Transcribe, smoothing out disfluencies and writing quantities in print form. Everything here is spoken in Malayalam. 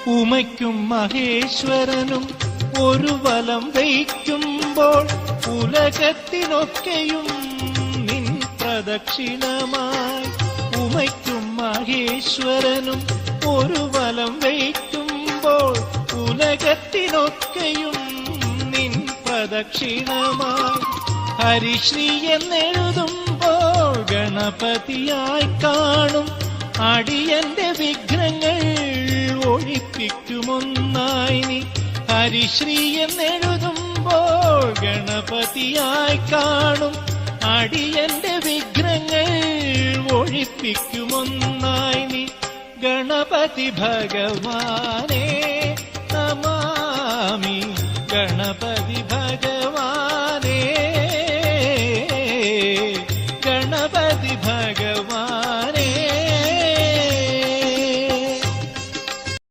ഉമയ്ക്കും മഹേശ്വരനും ഒരു വലം വയ്ക്കുമ്പോൾ ഉലകത്തിനൊക്കെയും നിൻ പ്രദക്ഷിണമായി. ഉമയ്ക്കും മഹേശ്വരനും ഒരു വലം വയ്ക്കുമ്പോൾ ഉലകത്തിനൊക്കെയും നിൻ പ്രദക്ഷിണമായി. ഹരിശ്രീ എന്നെഴുതുമ്പോൾ ഗണപതിയായി കാണും അടിയന്റെ വിഘ്നങ്ങൾ ഒഴിപ്പിക്കുമൊന്നായി നീ. ഹരിശ്രീ എന്നെഴുതുമ്പോൾ ഗണപതിയായി കാണും അടിയന്റെ വിഘ്നങ്ങൾ ഒഴിപ്പിക്കുമൊന്നായി നീ. ഗണപതി ഭഗവാനേ നമാമി, ഗണപതി